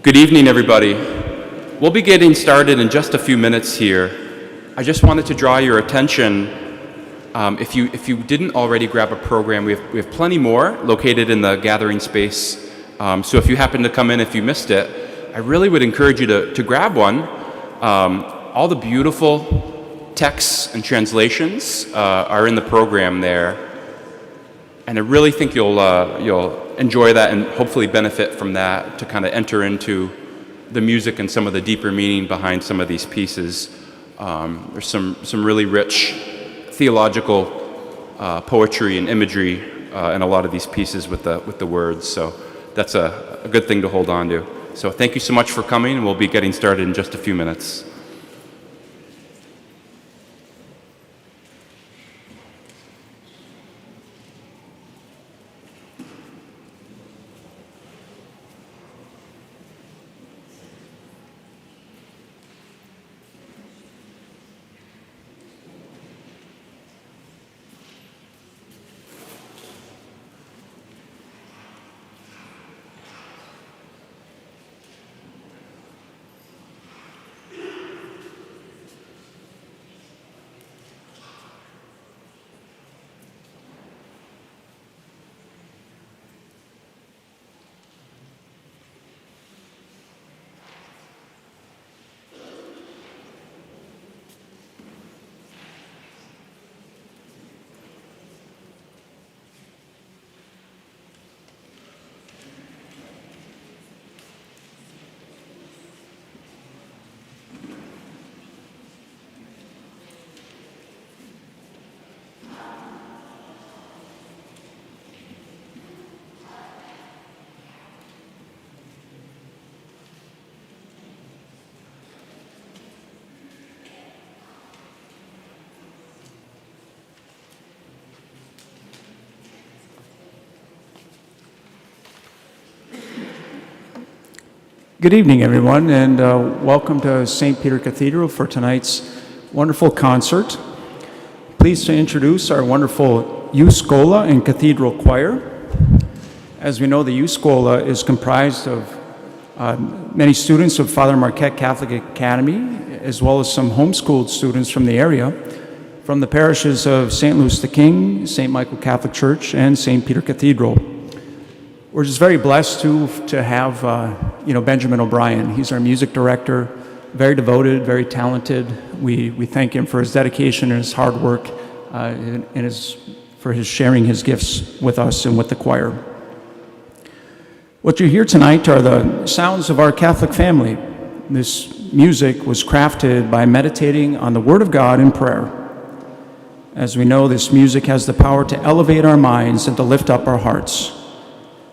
Good evening, everybody. We'll be getting started in just a few minutes here. I just wanted to draw your attention, if you didn't already grab a program, we have plenty more located in the gathering space. So if you happen to come in, if you missed it, I really would encourage you to grab one. All the beautiful texts and translations are in the program there. And I really think you'll enjoy that and hopefully benefit from that to kind of enter into the music and some of the deeper meaning behind some of these pieces. There's some really rich theological poetry and imagery in a lot of these pieces with the words. So that's a good thing to hold on to. So thank you so much for coming, and we'll be getting started in just a few minutes. Good evening, everyone, and welcome to St. Peter Cathedral for tonight's wonderful concert. Pleased to introduce our wonderful Youth Schola and Cathedral Choir. As we know, the Youth Schola is comprised of many students of Father Marquette Catholic Academy, as well as some homeschooled students from the area, from the parishes of St. Louis the King, St. Michael Catholic Church, and St. Peter Cathedral. We're just very blessed to have Benjamin O'Brien. He's our music director, very devoted, very talented. We thank him for his dedication and his hard work, and for his sharing his gifts with us and with the choir. What you hear tonight are the sounds of our Catholic family. This music was crafted by meditating on the Word of God in prayer. As we know, this music has the power to elevate our minds and to lift up our hearts.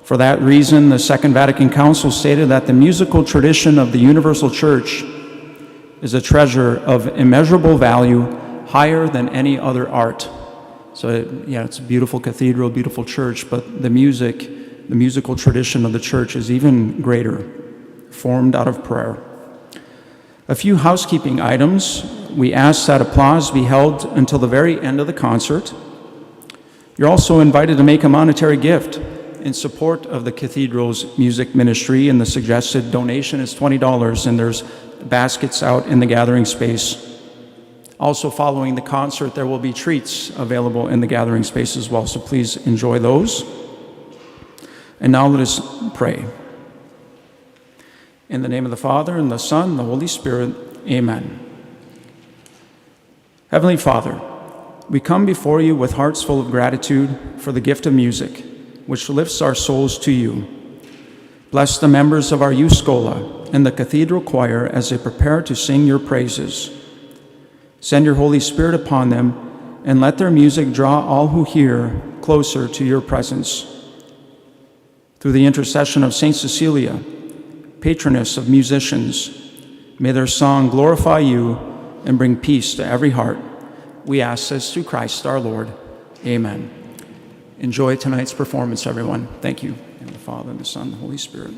For that reason, the Second Vatican Council stated that the musical tradition of the Universal Church is a treasure of immeasurable value, higher than any other art. So, it's a beautiful cathedral, beautiful church, but the musical tradition of the church is even greater, formed out of prayer. A few housekeeping items. We ask that applause be held until the very end of the concert. You're also invited to make a monetary gift in support of the Cathedral's music ministry, and the suggested donation is $20, and there's baskets out in the gathering space. Also, following the concert, there will be treats available in the gathering space as well, so please enjoy those. And now let us pray. In the name of the Father, and the Son, and the Holy Spirit, amen. Heavenly Father, we come before you with hearts full of gratitude for the gift of music, which lifts our souls to you. Bless the members of our Youth Schola and the Cathedral Choir as they prepare to sing your praises. Send your Holy Spirit upon them, and let their music draw all who hear closer to your presence. Through the intercession of Saint Cecilia, patroness of musicians, may their song glorify you and bring peace to every heart. We ask this through Christ our Lord. Amen. Enjoy tonight's performance, everyone. Thank you. And the Father, and the Son, and the Holy Spirit.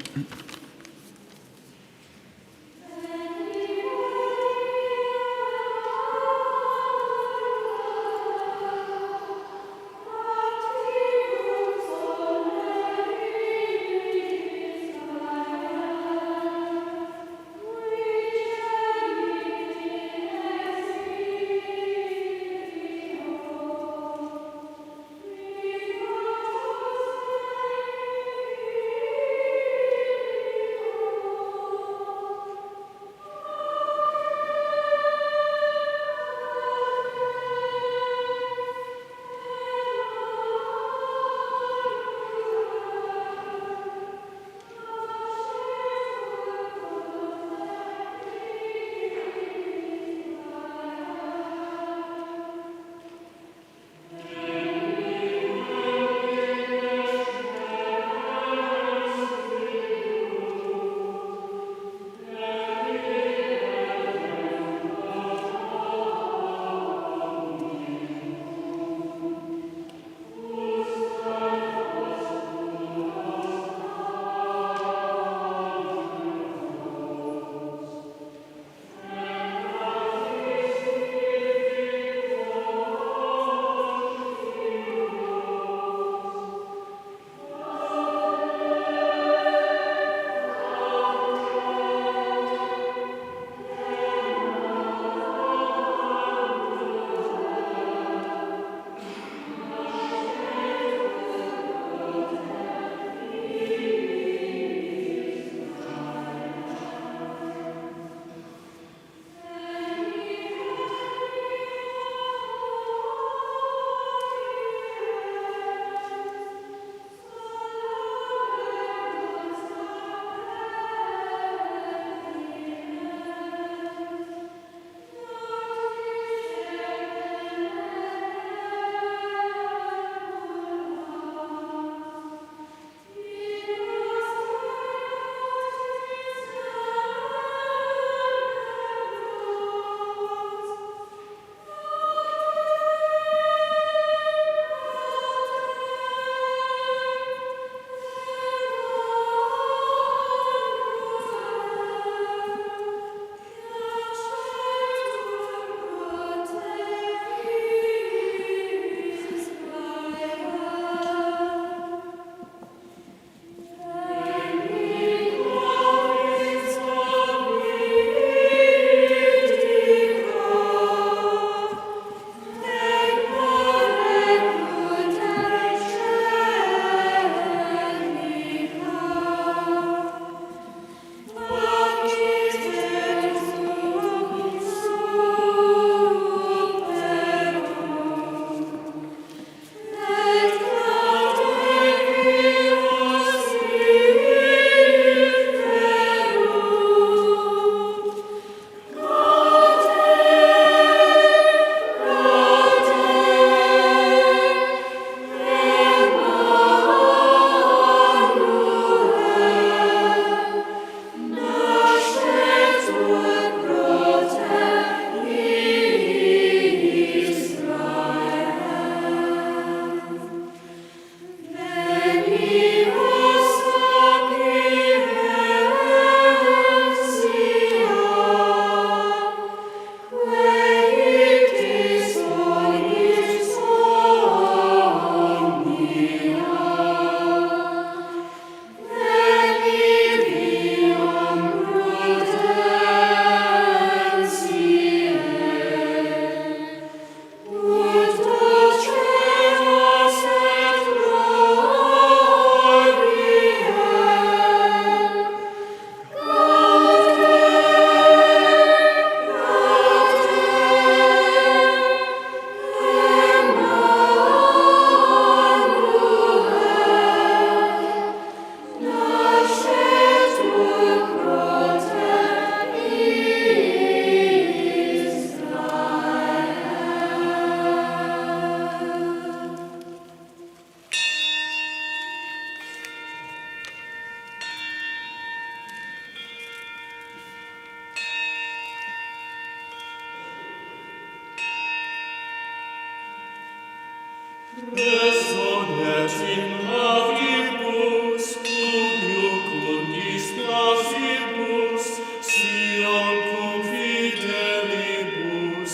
Resonet in laudibus, cum iucundis nasibus, Sion cum fidelibus,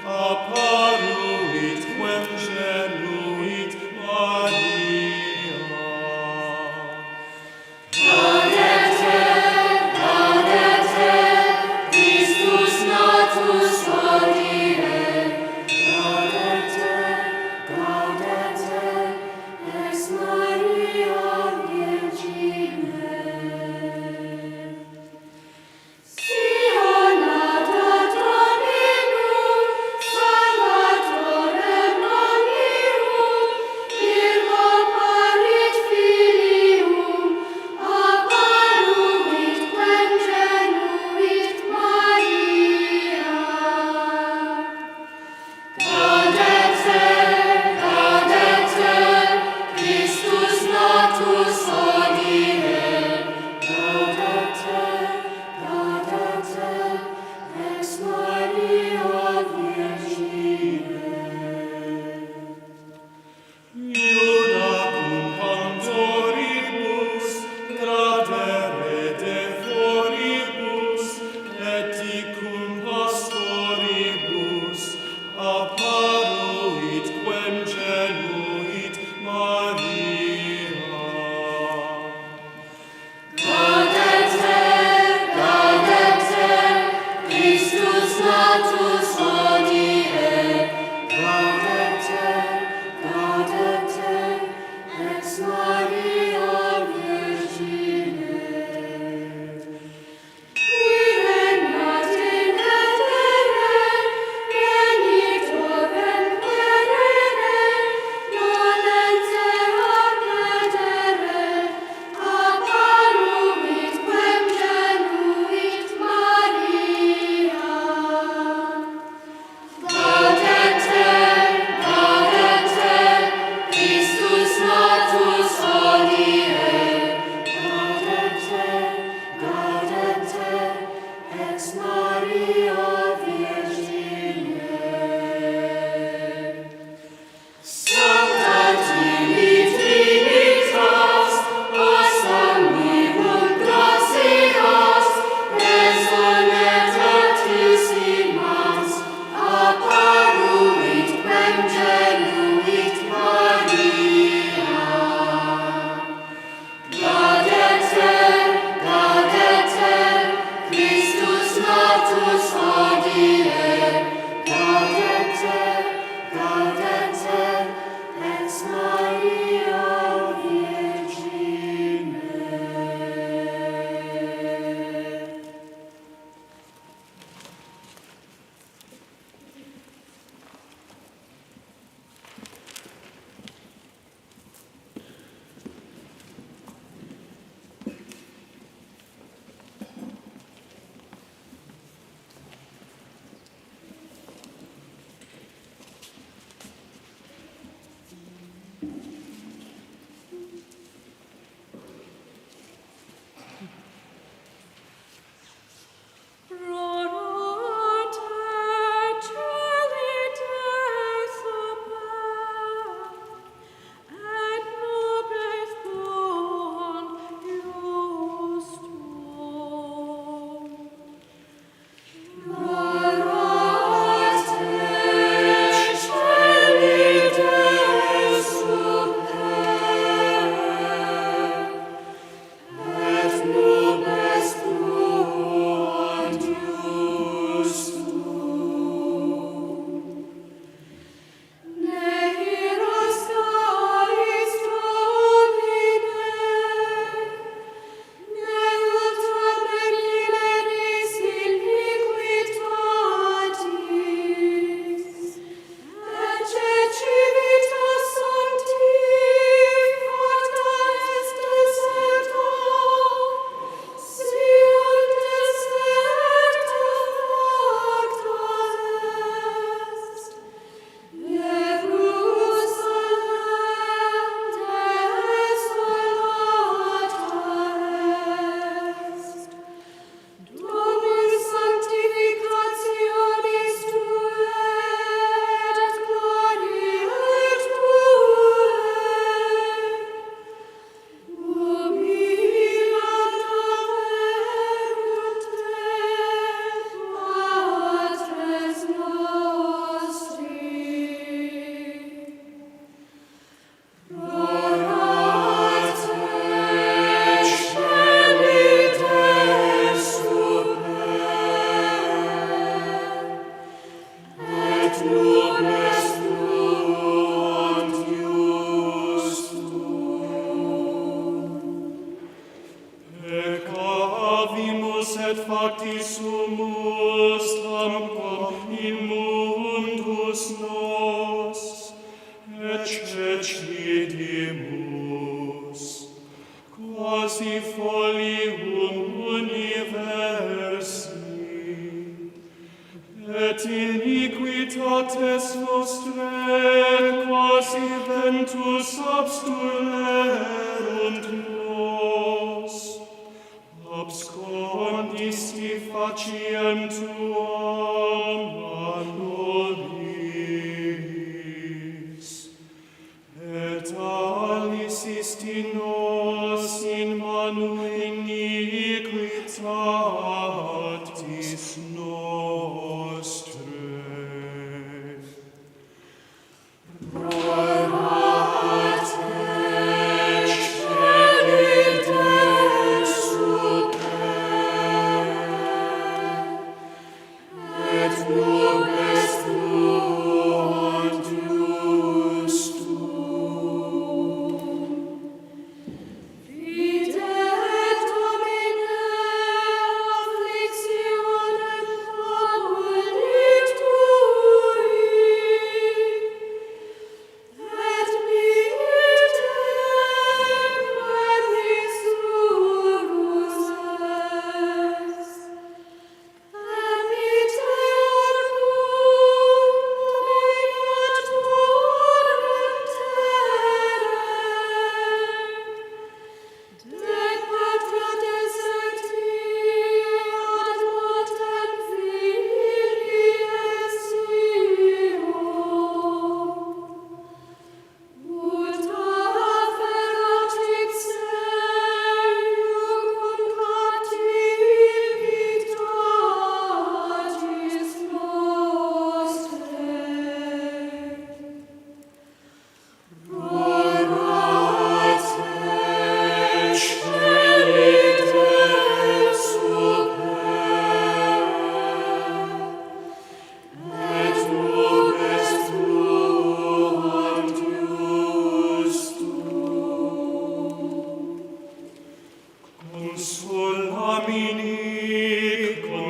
apparuit quem genuit Maria. Christus natus hodie, gaudete, ex Maria quasi ventus abstulerunt nos, abscondisti faciem tuam a nobis, et alis ist in nos in manu iniquitatis nostrae.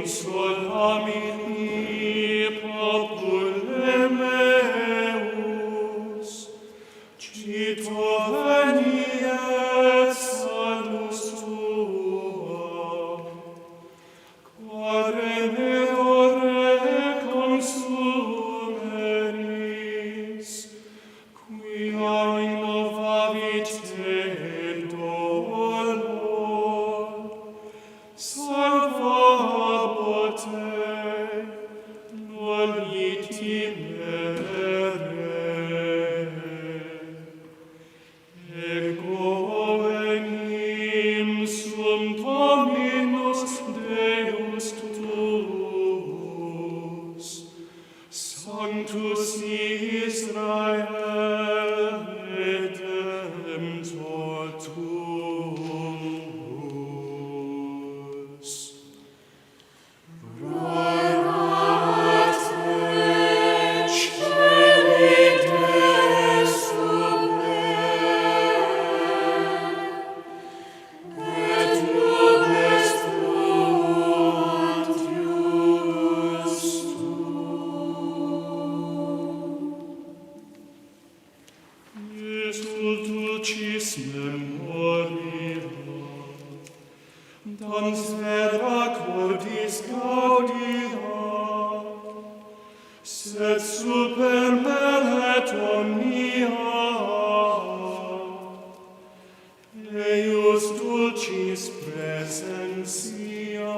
Consolamini, popule meus, cito veniet salus tuam, quare meore consumeris, quia innovavit te dolor, salvabot te, noli timere. Ego enim sum Dominus Deus tuus, Sanctus Israel Redemptor tuus. Dulcis memoria, dans vera cordis gaudia, sed super melet omnia, eius dulcis presentia.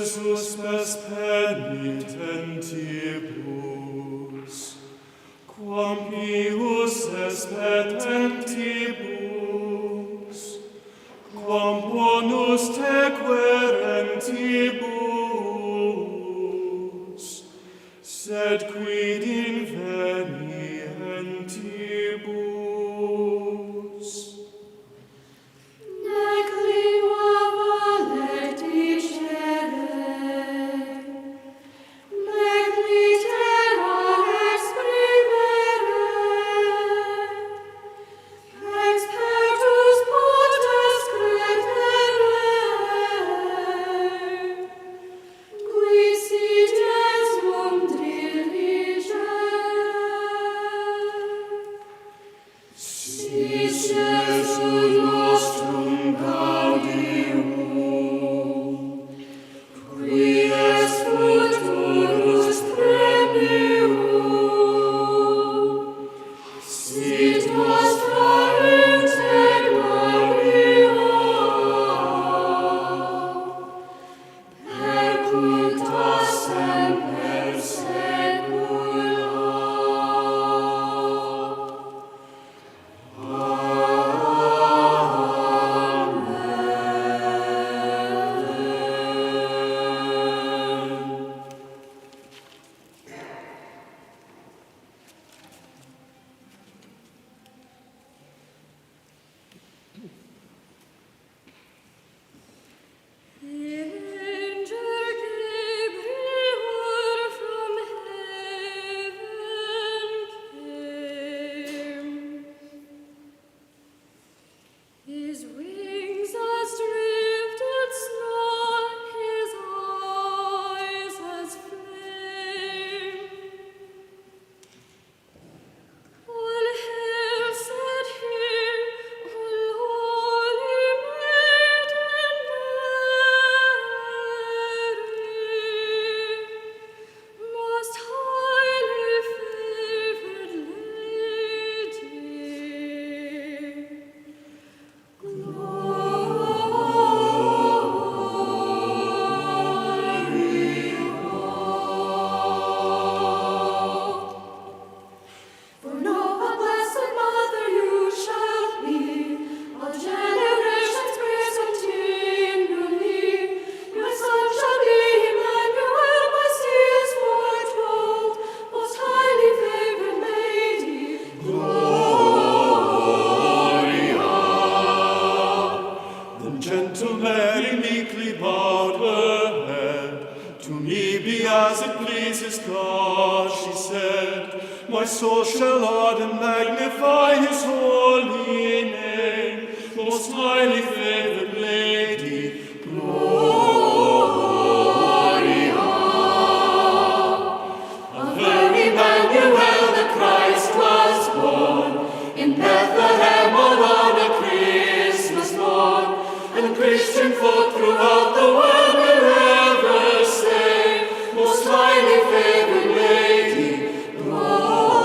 Jesus mes penitentibus, quam pius es petentibus, quam bonus te querentibus, sed quid invenientibus. Nec lingua valet dicere, nec litera exprimere, My soul shall laud and magnify his holy name. Most highly favored Lady, Gloria. Of her Emmanuel the Christ was born, in Bethlehem on a Christmas morn, and Christian folk throughout the world will ever say, most highly favored Lady, Gloria.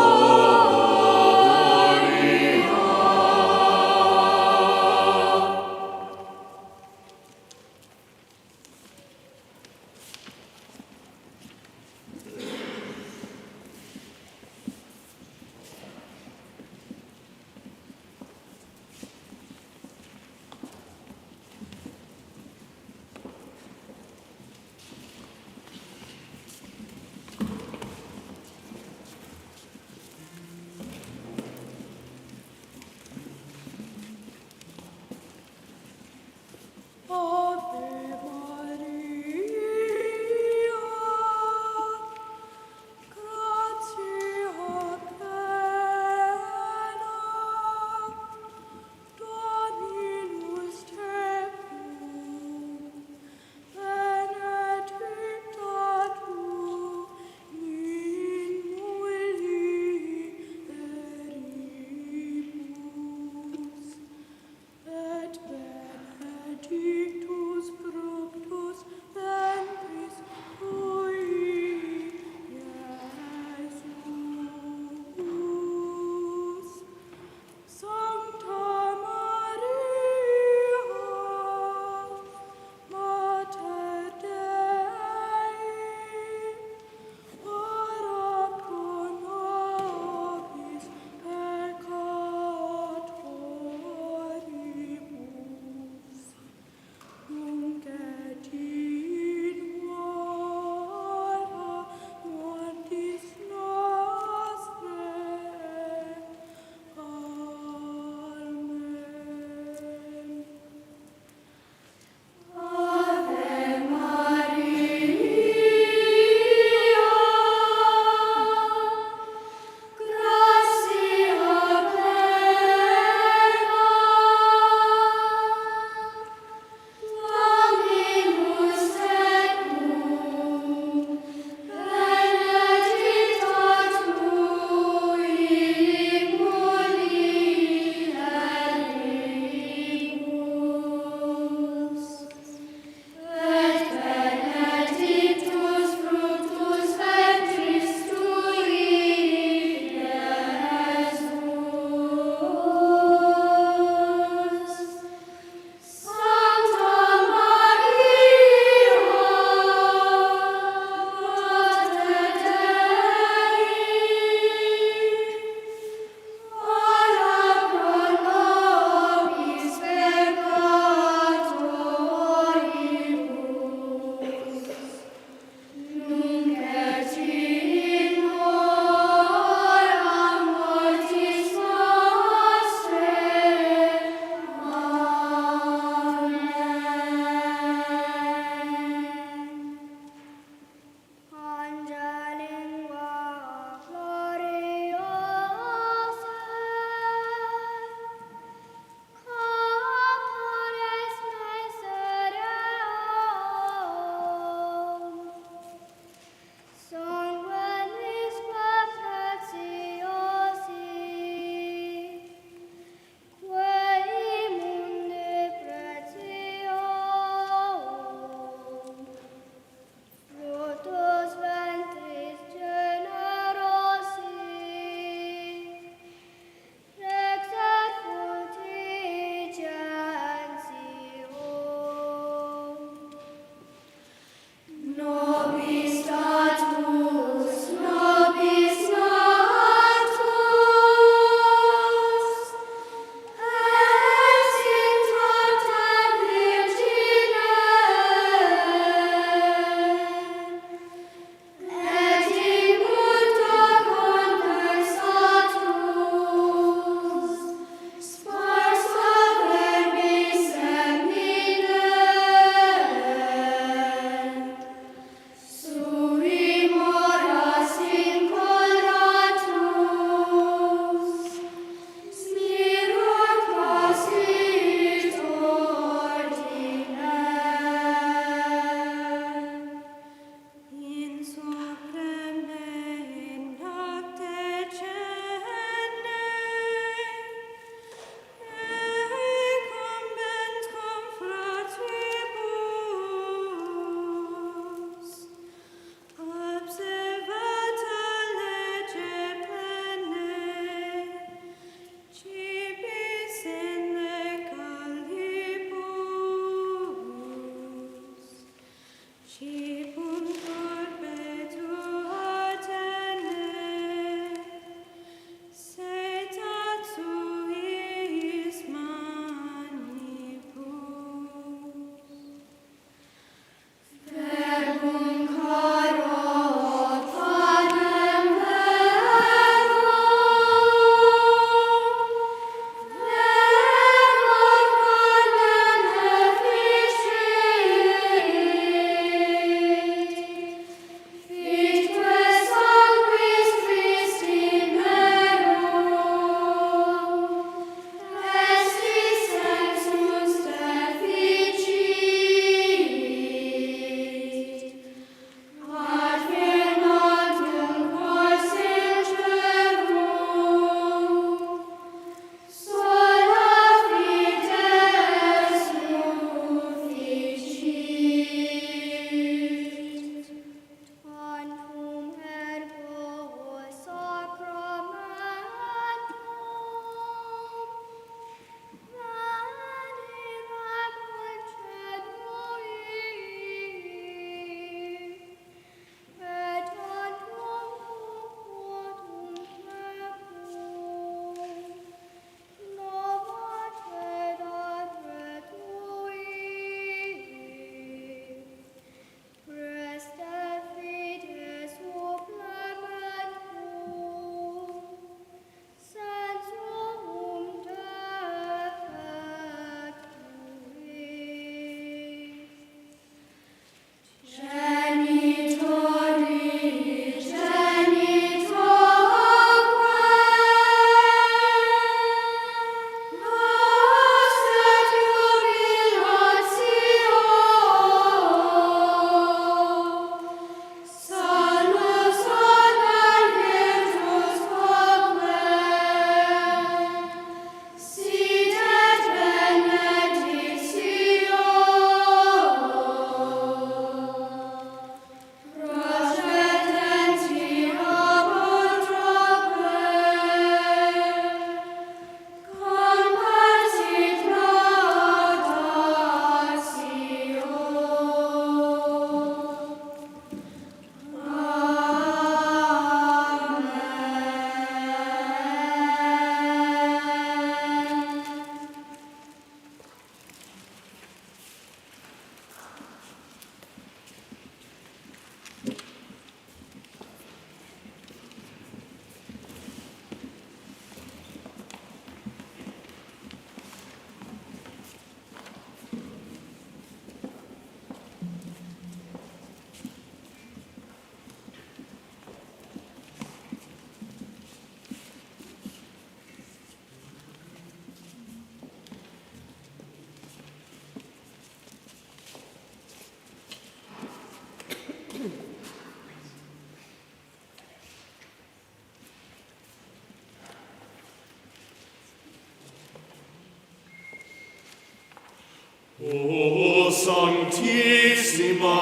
O Sanctissima,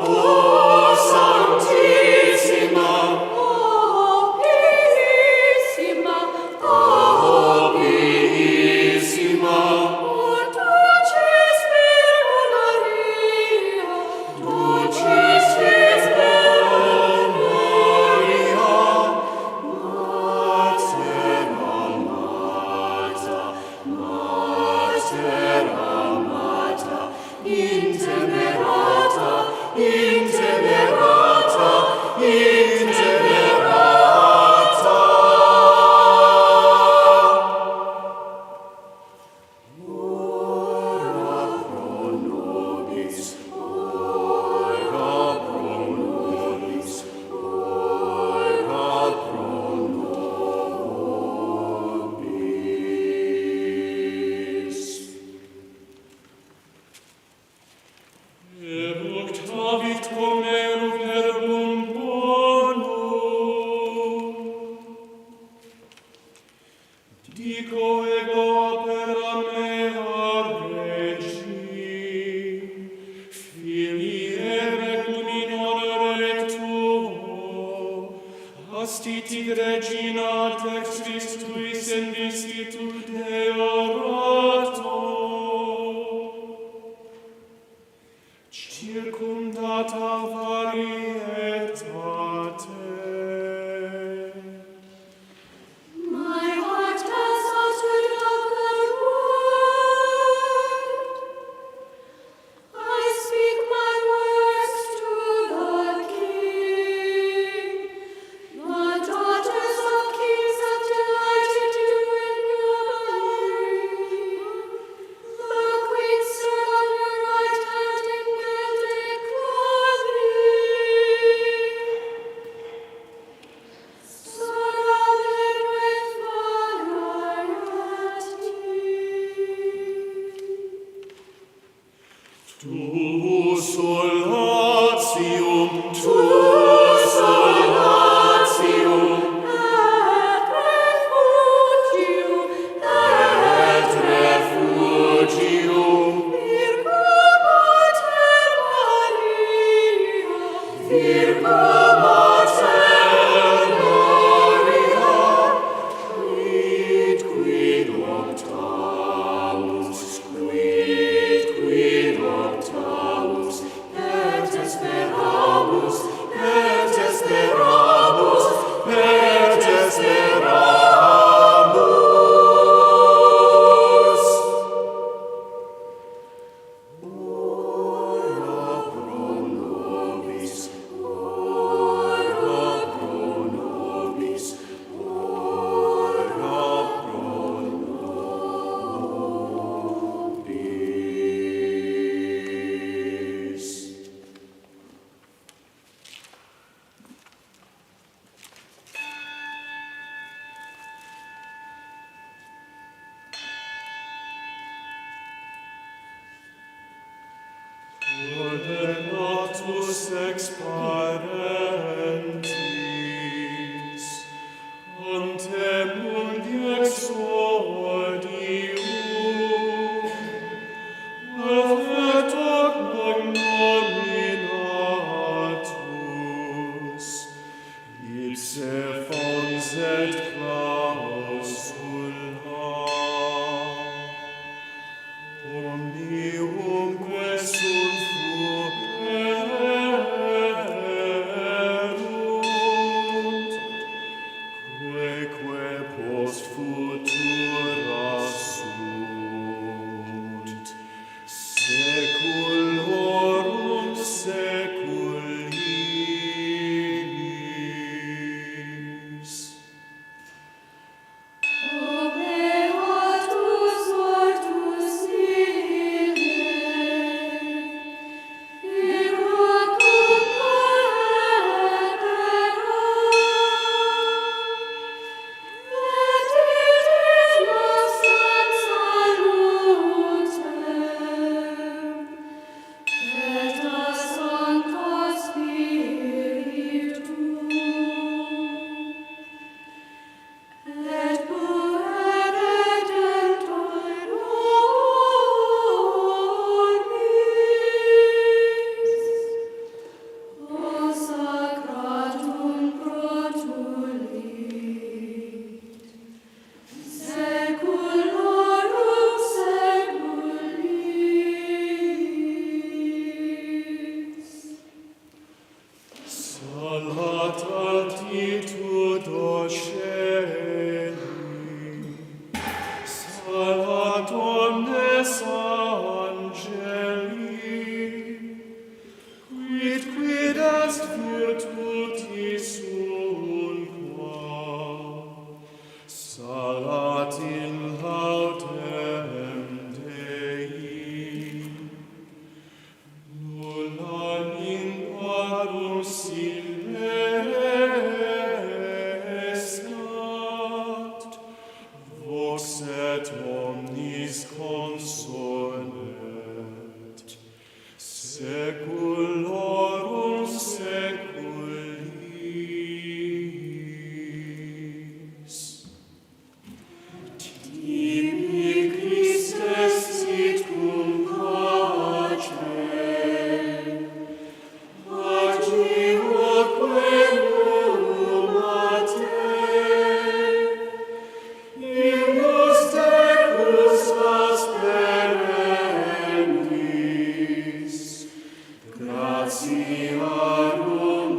O Sanctissima, O Piissima, O Piissima, Dulcis Virgo Maria, Dulcis Virgo Maria, Mater amata, Mater amata, intemerata, intemerata, intemerata. Ora pro nobis, ora pro nobis, ora pro nobis. Evoctavit Homero verbum bonum, dico ego opera mea regi, filii regum in honore tuo, astitit regina tex Christuis in discitu deorato, circumdata varietate. My heart has uttered a good word. I speak my words to the King. The daughters of kings have delighted you in your glory. The queens stood on your right hand in gilded clothing, surrounded with variety. Tu solatium, tu solatium, Et refugium, Virgo Mater Maria, Virgo Mater Maria, quid optamus, quid optamus, et esperamus, et esperamus, et esperamus. Ora pro nobis, ora pro nobis, ora pro nobis. Ordenatus ex parentis, ante mundi exordium, affetto cognominatus, ipse fons et clausula, omniumque sunt fuerunt, queque post futura sunt, seculorum seculis. Beatus ortus ille, Virgo cum paedera, et it is Salat in laudem Dei, nulla linguarum silvescat, vox et omnis consolet, seculorum seculis. Tibi Christe sit cum pacem, agioque nullum a te, in nos tecus asperentis, gratiarum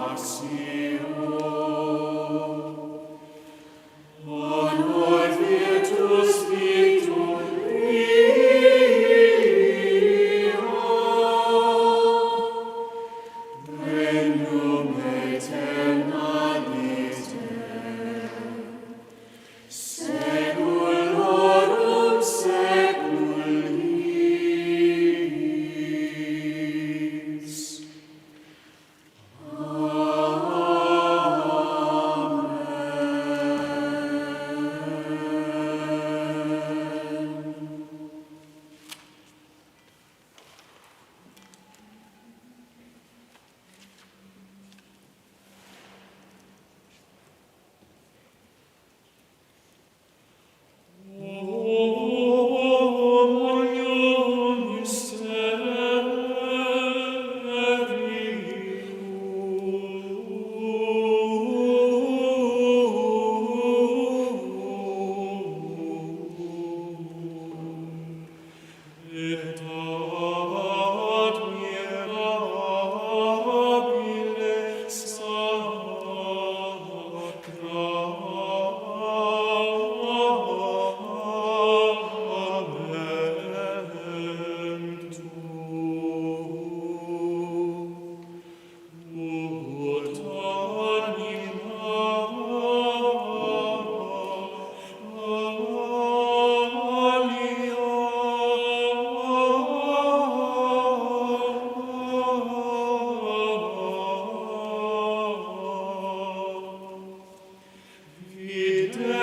axio. Honor virtus victoria, regnum aeternaliter, seculorum seculis. Et ad mirabile sacramentum, ut anima